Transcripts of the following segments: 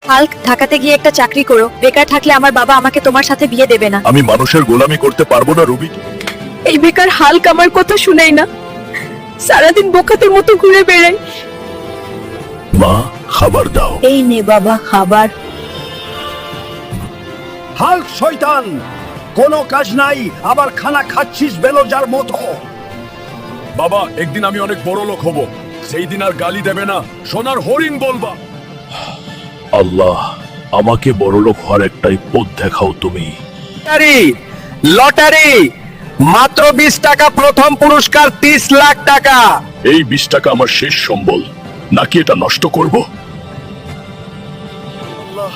Hulk, ঢাকাতে গিয়ে একটা চাকরি করো। বেকার থাকলে আমার বাবা আমাকে তোমার সাথে বিয়ে দেবে না। আমি মানুষের গোলামি করতে পারবো না রুবি। এই বেকার হাল্ক আমার কথা শুনেই না, সারাদিন বোকাতের মতো ঘুরে বেড়াই। মা, খাবার দাও। এই নে বাবা খাবার। হাল্ক শয়তান, কোনো কাজ নাই, আবার খানা খাচ্ছিস বেলজার মতো। বাবা, একদিন আমি অনেক বড় লোক হব, সেই দিন আর গালি দেবে না, সোনার হরিণ বলবা। আল্লাহ, আমাকে বড় লোক হওয়ার একটাই পথ দেখাও তুমি। লটারি মাত্র 20 টাকা, প্রথম পুরস্কার 30 লাখ টাকা। এই 20 টাকা আমার শেষ সম্বল, নাকি এটা নষ্ট করব? আল্লাহ,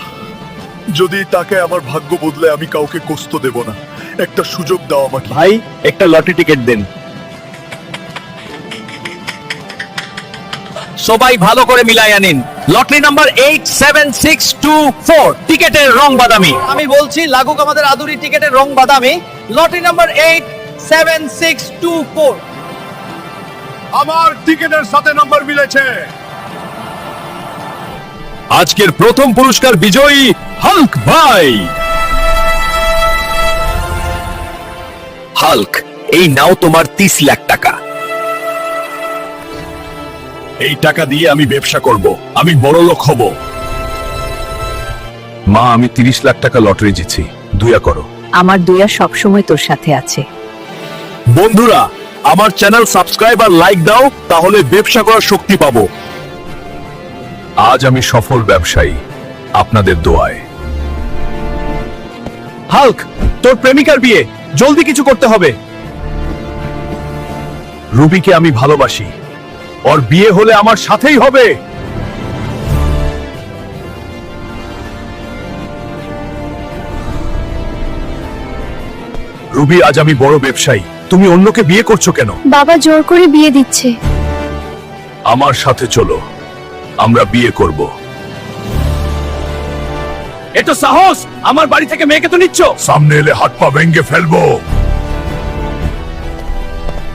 যদি তাকে আমার ভাগ্য বদলে আমি কাউকে কষ্ট দেব না, একটা সুযোগ দাও আমাকে। ভাই, একটা লটারি টিকিট দেন। সবাই ভালো করে মিলাই আনিন। লটারি নাম্বার 87624, টিকেটের রং বাদামি। আমি বলছি, লাগুক আমাদের আদুরি টিকেটের রং বাদামি। Lottery number 87624। আমার টিকেটের সাথে নাম্বার মিলেছে। আজকের প্রথম পুরস্কার বিজয়ী হাল্ক ভাই। হাল্ক, এই নাও তোমার 30 লাখ টাকা। এই টাকা দিয়ে আমি ব্যবসা করব, আমি বড় লোক হব। মা, আমি 30 লাখ টাকা লটারি জিতছি, দয়া করো। আমার দয়া সবসময় তোর সাথে আছে। বন্ধুরা, আমার চ্যানেল সাবস্ক্রাইব আর লাইক দাও, তাহলে ব্যবসা করার শক্তি পাবো। আজ আমি সফল ব্যবসায়ী, আপনাদের দোয়ায়। হাল্ক, তোর প্রেমিকার বিয়ে, জলদি কিছু করতে হবে। রুবিকে আমি ভালোবাসি, ওর বিয়ে হলে আমার সাথেই হবে। রুবি, আজ আমি বড় ব্যবসায়ী, তুমি অন্যকে বিয়ে করছো কেন? বাবা জোর করে বিয়ে দিচ্ছে। আমার সাথে চলো, আমরা বিয়ে করব। এতো সাহস, আমার বাড়ি থেকে মেয়েকে তো নিচ্ছ। সামনে এলে হাত পা ভেঙে ফেলবো।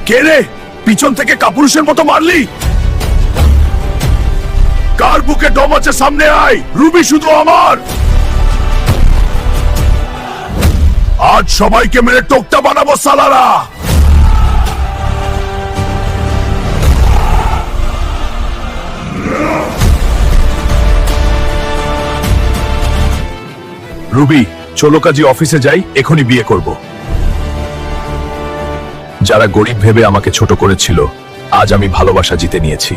কে রে, পিছন থেকে কাপুরুষের মতো মারলি? কার বুকে দম আছে, সামনে আয়। রুবি শুধু আমার। আজ সবাইকে মেরে টোকটা বানাবো সালারা। রুবি, চলো কাজী অফিসে যাই, এখনই বিয়ে করব। যারা গরিব ভেবে আমাকে ছোট করেছিল, আজ আমি ভালোবাসা জিতে নিয়েছি।